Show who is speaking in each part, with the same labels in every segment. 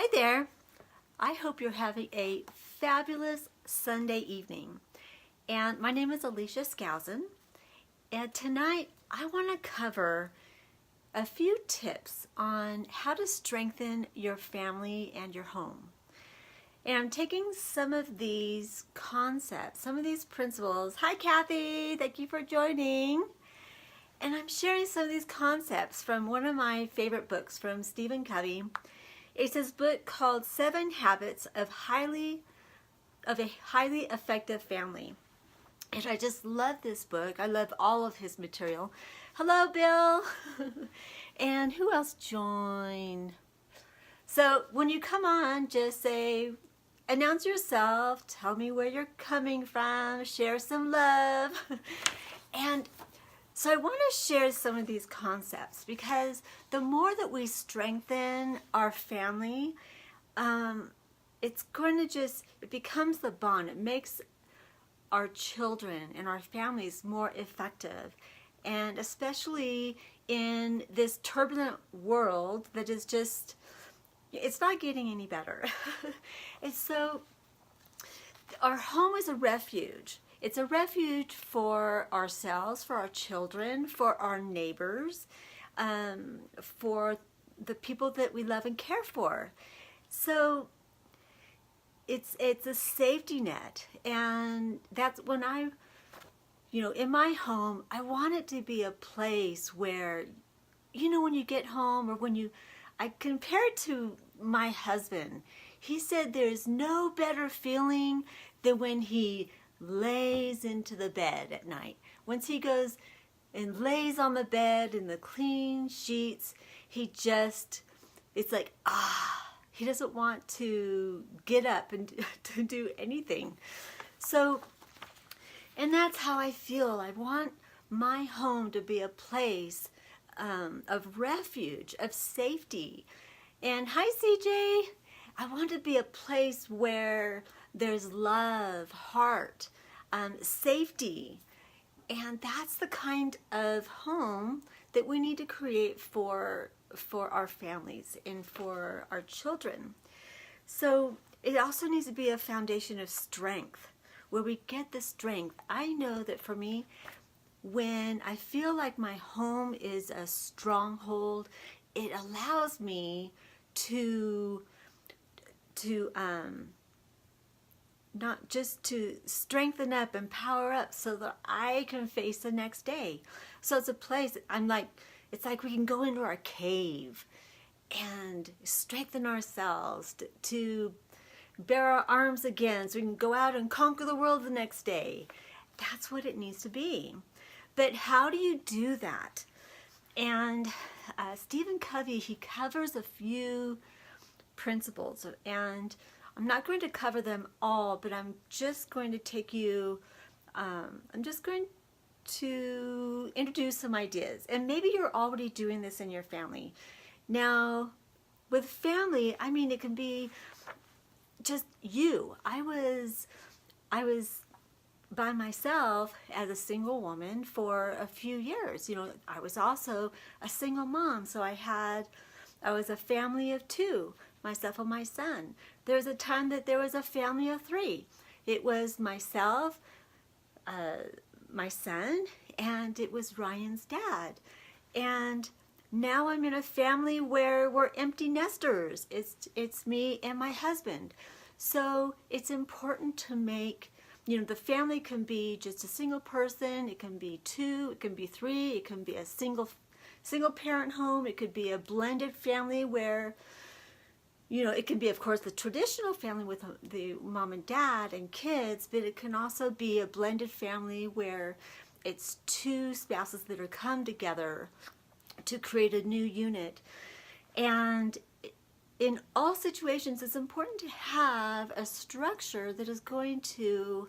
Speaker 1: Hi there. I hope you're having a fabulous Sunday evening. And my name is Alicia Skousen. And tonight I want to cover a few tips on how to strengthen your family and your home. And I'm taking some of these concepts, some of these principles. Hi, Kathy. Thank you for joining. And I'm sharing some of these concepts from one of my favorite books from Stephen Covey. It's his book called 7 Habits of a Highly Effective Family. And I just love this book. I love all of his material. Hello, Bill. And who else joined? So when you come on, just say, announce yourself, tell me where you're coming from, share some love. And so I want to share some of these concepts because the more that we strengthen our family, it becomes the bond. It makes our children and our families more effective. And especially in this turbulent world that is just, it's not getting any better. And so our home is a refuge. It's a refuge for ourselves, for our children, for our neighbors, for the people that we love and care for. So it's a safety net, and that's when in my home, I want it to be a place where, when you get home or I compare it to my husband. He said there's no better feeling than when he lays into the bed at night. Once he goes and lays on the bed in the clean sheets, it's like, he doesn't want to get up and to do anything. So, and that's how I feel. I want my home to be a place of refuge, of safety. And hi, CJ. I want to be a place where there's love, heart, safety. And that's the kind of home that we need to create for our families and for our children. So it also needs to be a foundation of strength, where we get the strength. I know that for me, when I feel like my home is a stronghold, it allows me to not just to strengthen up and power up so that I can face the next day. So it's a place, it's like we can go into our cave and strengthen ourselves to bear our arms again so we can go out and conquer the world the next day. That's what it needs to be. But how do you do that? And Stephen Covey, he covers a few principles, and I'm not going to cover them all, but I'm just going to introduce some ideas. And maybe you're already doing this in your family. Now, with family, it can be just you. I was by myself as a single woman for a few years. I was also a single mom, so I was a family of 2, myself and my son. There was a time that there was a family of 3. It was myself, my son, and it was Ryan's dad. And now I'm in a family where we're empty nesters. It's me and my husband. So it's important to make, the family can be just a single person, it can be 2, it can be 3, it can be a single parent home, it could be a blended family where, it can be, of course, the traditional family with the mom and dad and kids, but it can also be a blended family where it's 2 spouses that are come together to create a new unit. And in all situations, it's important to have a structure that is going to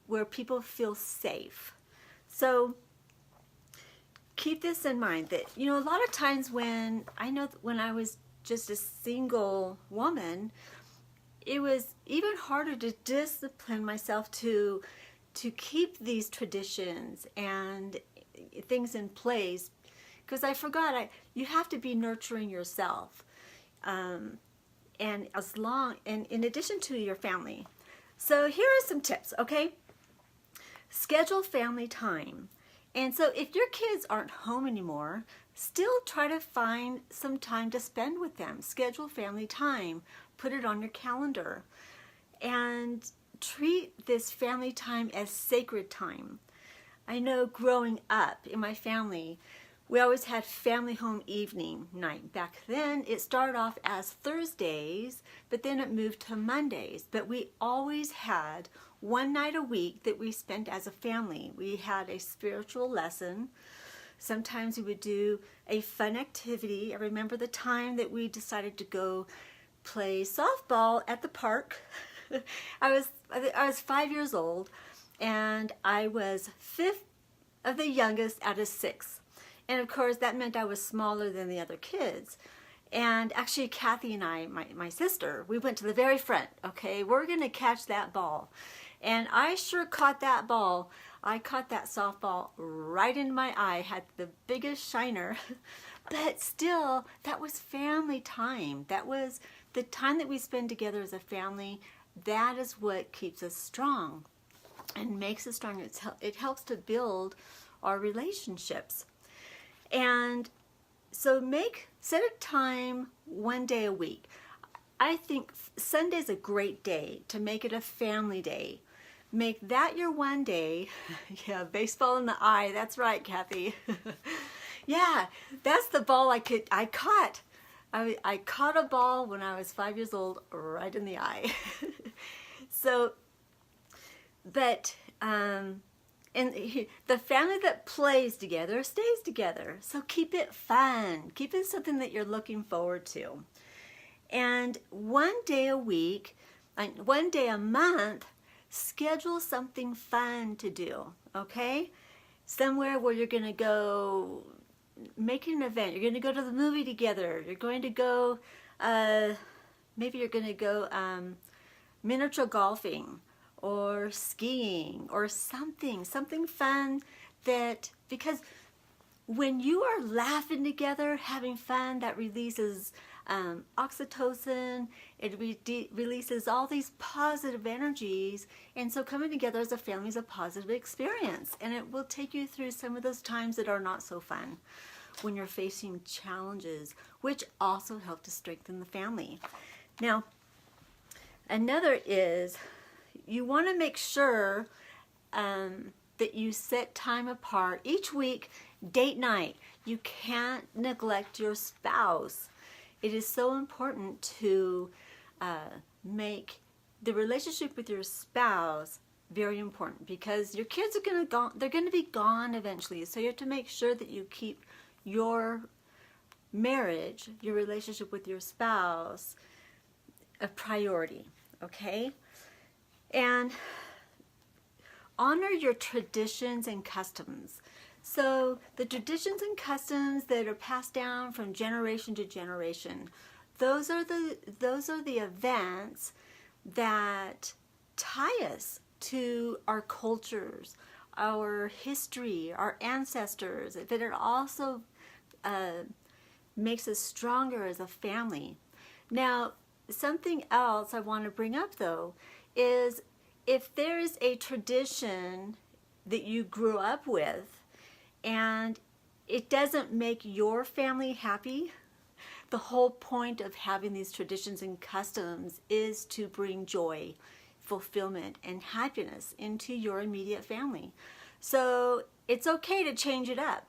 Speaker 1: where people feel safe. So keep this in mind that, a lot of times when I was just a single woman, it was even harder to discipline myself to keep these traditions and things in place, because I forgot you have to be nurturing yourself. and in addition to your family. So here are some tips, okay? Schedule family time. And so if your kids aren't home anymore, still try to find some time to spend with them. Schedule family time. Put it on your calendar. And treat this family time as sacred time. I know growing up in my family, we always had family home evening night. Back then, it started off as Thursdays, but then it moved to Mondays. But we always had one night a week that we spent as a family. We had a spiritual lesson. Sometimes we would do a fun activity. I remember the time that we decided to go play softball at the park. I was 5 years old, and I was fifth of the youngest out of six. And of course, that meant I was smaller than the other kids. And actually, Kathy and I, my sister, we went to the very front. Okay, we're going to catch that ball. And I sure caught that ball. I caught that softball right in my eye, had the biggest shiner. But still, that was family time. That was the time that we spend together as a family. That is what keeps us strong and makes us strong. It helps to build our relationships. And so set a time one day a week. I think Sunday's a great day to make it a family day. Make that your one day. Yeah, baseball in the eye. That's right, Kathy. Yeah, that's the ball I caught. I caught a ball when I was 5 years old, right in the eye. So, but, and the family that plays together stays together. So keep it fun. Keep it something that you're looking forward to. And one day a week, one day a month, schedule something fun to do, okay? Somewhere where you're going to go make an event. You're going to go to the movie together. You're going to go, maybe you're going to go miniature golfing or skiing or something fun because when you are laughing together, having fun, that releases oxytocin, it releases all these positive energies, and so coming together as a family is a positive experience, and it will take you through some of those times that are not so fun when you're facing challenges, which also help to strengthen the family. Now, another is you want to make sure that you set time apart each week, date night. You can't neglect your spouse. It is so important to make the relationship with your spouse very important because your kids are they're going to be gone eventually. So you have to make sure that you keep your marriage, your relationship with your spouse, a priority, okay? And honor your traditions and customs. So the traditions and customs that are passed down from generation to generation, those are the events that tie us to our cultures, our history, our ancestors, but it also makes us stronger as a family. Now, something else I want to bring up though is if there's a tradition that you grew up with and it doesn't make your family happy, the whole point of having these traditions and customs is to bring joy, fulfillment, and happiness into your immediate family. So it's okay to change it up.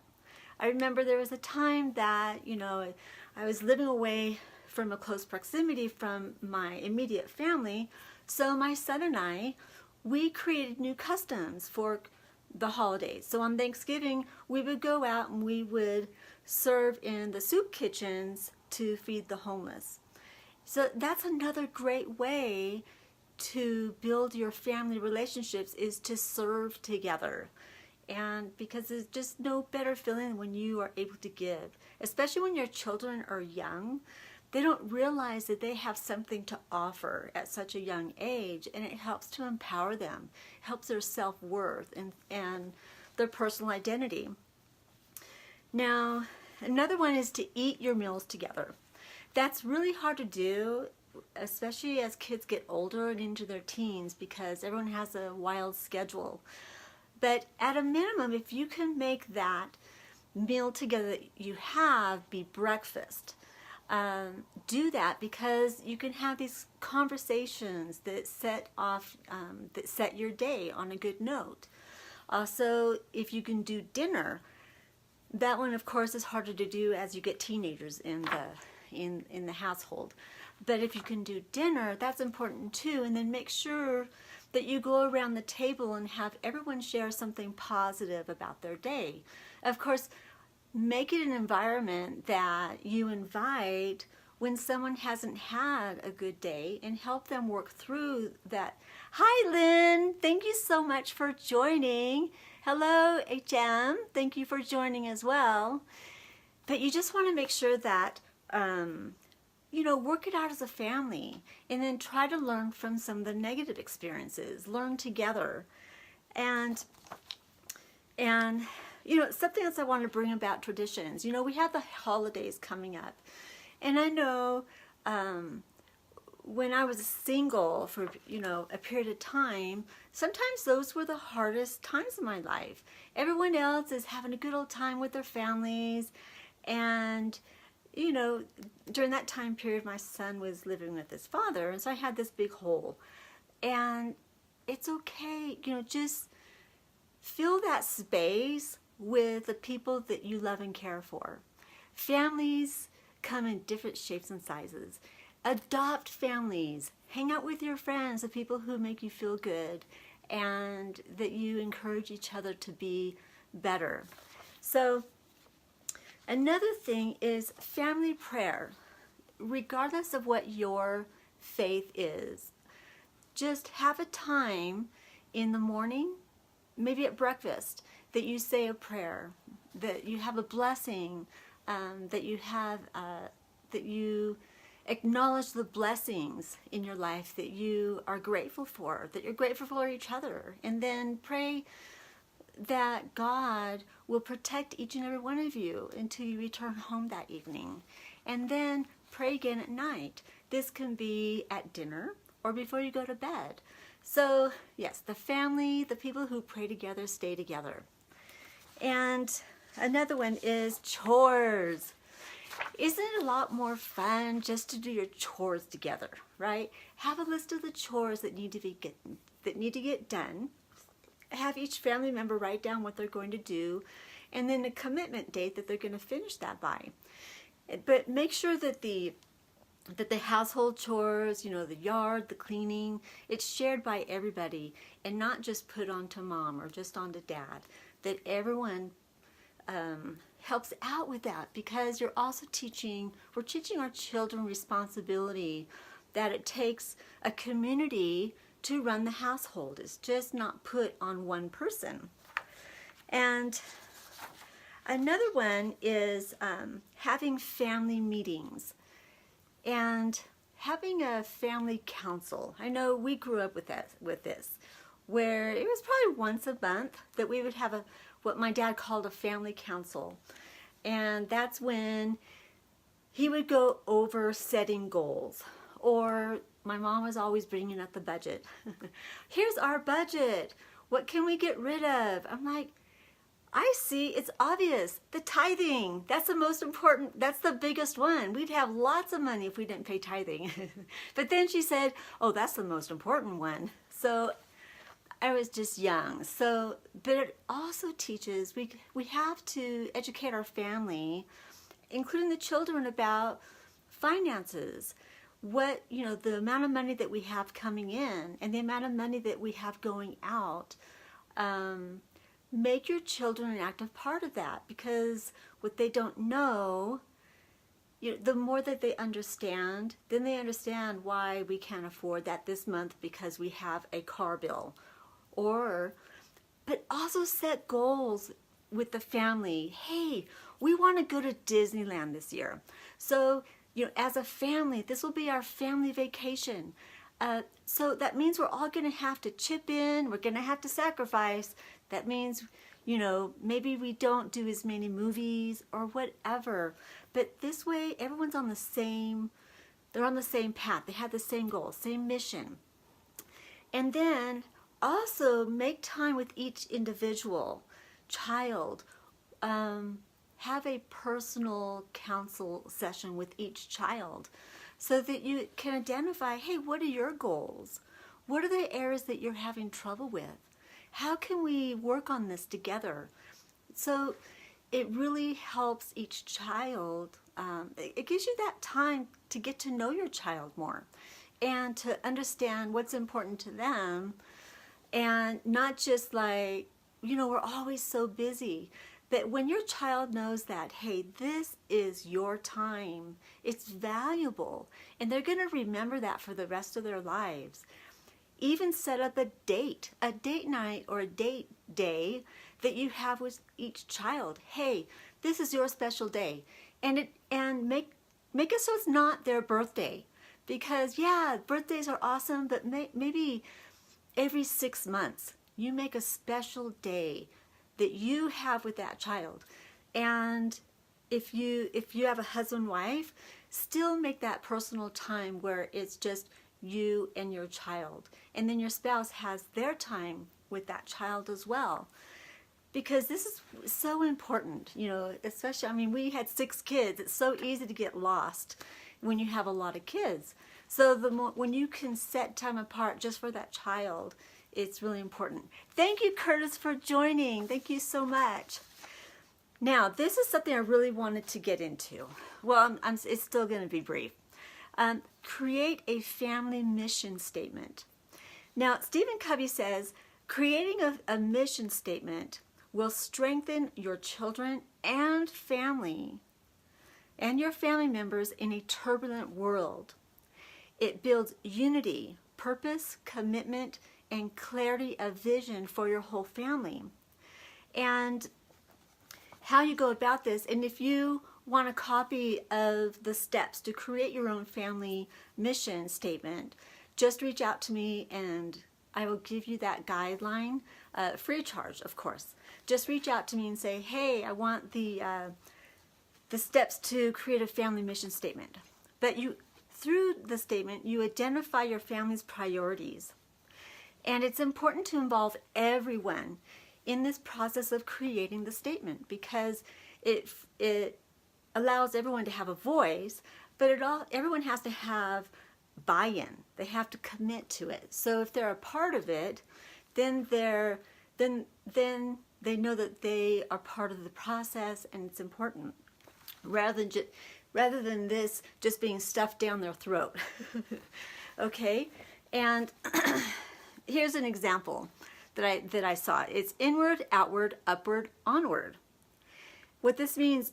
Speaker 1: I remember there was a time that, I was living away from a close proximity from my immediate family. So my son and I, we created new customs for the holidays. So on Thanksgiving, we would go out and we would serve in the soup kitchens to feed the homeless. So that's another great way to build your family relationships, is to serve together. And because there's just no better feeling when you are able to give, especially when your children are young. They don't realize that they have something to offer at such a young age, and it helps to empower them, helps their self-worth and their personal identity. Now, another one is to eat your meals together. That's really hard to do especially as kids get older and into their teens, because everyone has a wild schedule. But at a minimum, if you can make that meal together that you have be breakfast, do that, because you can have these conversations that set your day on a good note. Also, if you can do dinner, that one of course is harder to do as you get teenagers in the household. But if you can do dinner, that's important too. And then make sure that you go around the table and have everyone share something positive about their day. Of course, make it an environment that you invite when someone hasn't had a good day, and help them work through that. Hi, Lynn. Thank you so much for joining. Hello, HM. Thank you for joining as well. But you just want to make sure that, work it out as a family, and then try to learn from some of the negative experiences. Learn together. And something else I want to bring about traditions. We have the holidays coming up. And I know when I was single for, a period of time, sometimes those were the hardest times of my life. Everyone else is having a good old time with their families. And, during that time period, my son was living with his father. And so I had this big hole. And it's okay, just fill that space with the people that you love and care for. Families come in different shapes and sizes. Adopt families. Hang out with your friends, the people who make you feel good, and that you encourage each other to be better. So another thing is family prayer. Regardless of what your faith is, just have a time in the morning, maybe at breakfast, that you say a prayer, that you have a blessing, that you acknowledge the blessings in your life that you are grateful for, that you're grateful for each other, and then pray that God will protect each and every one of you until you return home that evening. And then pray again at night. This can be at dinner or before you go to bed. So yes, the family, the people who pray together, stay together. And another one is chores. Isn't it a lot more fun just to do your chores together, right? Have a list of the chores that need to get done. Have each family member write down what they're going to do, and then a commitment date that they're going to finish that by. But make sure that the household chores, the yard, the cleaning, it's shared by everybody and not just put onto mom or just onto dad. That everyone helps out with that, because you're also we're teaching our children responsibility, that it takes a community to run the household. It's just not put on one person. And another one is having family meetings and having a family council. I know we grew up with this, where it was probably once a month that we would have what my dad called a family council. And that's when he would go over setting goals. Or my mom was always bringing up the budget. Here's our budget. What can we get rid of? I'm like, I see, it's obvious. The tithing, that's the most important, that's the biggest one. We'd have lots of money if we didn't pay tithing. But then she said, oh, that's the most important one. So I was just young. But it also teaches, we have to educate our family, including the children, about finances. What, the amount of money that we have coming in and the amount of money that we have going out. Make your children an active part of that, because what they don't know, the more that they understand, then they understand why we can't afford that this month because we have a car bill. But also set goals with the family. Hey, we want to go to Disneyland this year. So, as a family, this will be our family vacation. So that means we're all going to have to chip in. We're going to have to sacrifice. That means, maybe we don't do as many movies or whatever. But this way, everyone's on the same They're on the same path. They have the same goal, same mission. And then also make time with each individual child. Have a personal counsel session with each child so that you can identify, hey, what are your goals? What are the areas that you're having trouble with? How can we work on this together? So it really helps each child. It gives you that time to get to know your child more and to understand what's important to them, and not just like, we're always so busy. But when your child knows that, hey, this is your time, it's valuable, and they're going to remember that for the rest of their lives. Even set up a date night or a date day that you have with each child. Hey, this is your special day, and make it so it's not their birthday, because birthdays are awesome, but maybe every 6 months you make a special day that you have with that child. And if you have a husband, wife, still make that personal time where it's just you and your child. And then your spouse has their time with that child as well. Because this is so important, especially, we had 6 kids. It's so easy to get lost when you have a lot of kids. So when you can set time apart just for that child, it's really important. Thank you, Curtis, for joining. Thank you so much. Now, this is something I really wanted to get into. Well, it's still going to be brief. Create a family mission statement. Now, Stephen Covey says, creating a mission statement will strengthen your children and family and your family members in a turbulent world. It builds unity, purpose, commitment, and clarity of vision for your whole family. And how you go about this, and if you want a copy of the steps to create your own family mission statement, just reach out to me and I will give you that guideline, free of charge, of course. Just reach out to me and say, hey, I want the steps to create a family mission statement. But through the statement, you identify your family's priorities. And it's important to involve everyone in this process of creating the statement, because it allows everyone to have a voice, but everyone has to have buy-in. They have to commit to it. So if they're a part of it, then they know that they are part of the process, and it's important, rather than this just being stuffed down their throat. Okay, and here's an example that I saw. It's inward, outward, upward, onward. What this means,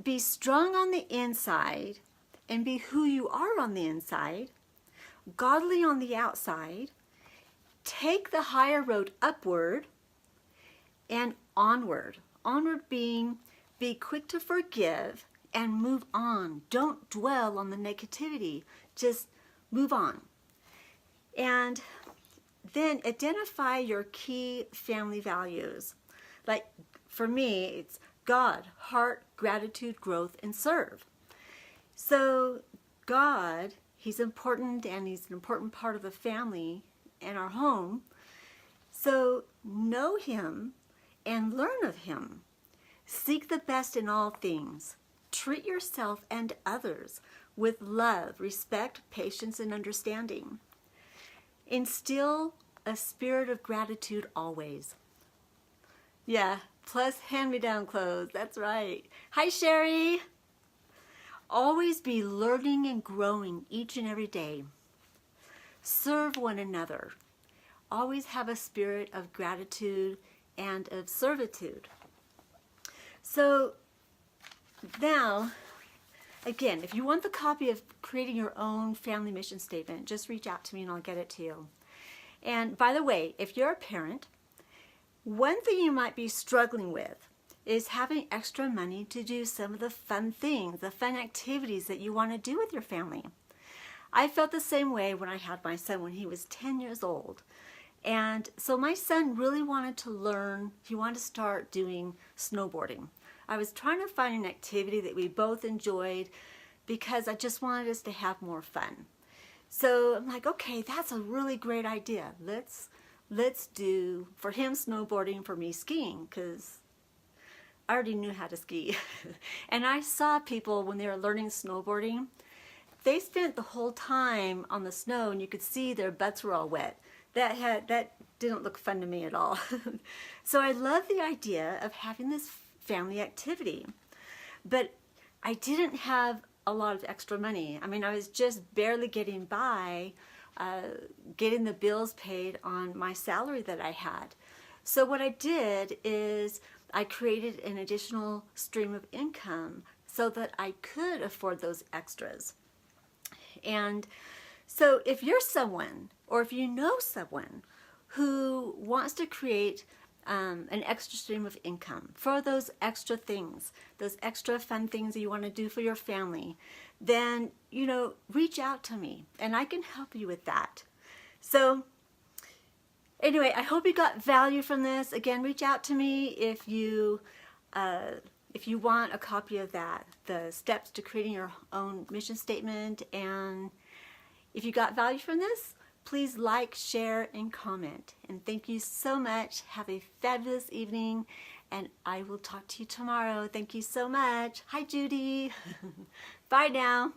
Speaker 1: be strong on the inside and be who you are on the inside, godly on the outside, take the higher road upward, and onward. Onward being, be quick to forgive and move on. Don't dwell on the negativity. Just move on. And then identify your key family values. Like for me, it's God, heart, gratitude, growth, and serve. So God, He's important, and He's an important part of the family and our home. So know Him and learn of Him. Seek the best in all things. Treat yourself and others with love, respect, patience, and understanding. Instill a spirit of gratitude always. Yeah, plus hand-me-down clothes. That's right. Hi, Sherry. Always be learning and growing each and every day. Serve one another. Always have a spirit of gratitude and of servitude. So now, again, if you want the copy of creating your own family mission statement, just reach out to me and I'll get it to you. And by the way, if you're a parent, one thing you might be struggling with is having extra money to do some of the fun things, the fun activities that you want to do with your family. I felt the same way when I had my son when he was 10 years old. And so my son really wanted to learn, he wanted to start doing snowboarding. I was trying to find an activity that we both enjoyed because I just wanted us to have more fun. So I'm like, okay, that's a really great idea. Let's do, for him, snowboarding, for me, skiing, because I already knew how to ski. And I saw people when they were learning snowboarding, they spent the whole time on the snow and you could see their butts were all wet. That didn't look fun to me at all. So I love the idea of having this family activity. But I didn't have a lot of extra money. I mean, I was just barely getting by, getting the bills paid on my salary that I had. So what I did is I created an additional stream of income so that I could afford those extras. And so if you're someone, or if you know someone who wants to create an extra stream of income for those extra things, those extra fun things that you want to do for your family, then, reach out to me and I can help you with that. So anyway, I hope you got value from this. Again, reach out to me if you want a copy of that, the steps to creating your own mission statement. And if you got value from this, please like, share, and comment. And thank you so much. Have a fabulous evening, and I will talk to you tomorrow. Thank you so much. Hi, Judy. Bye now.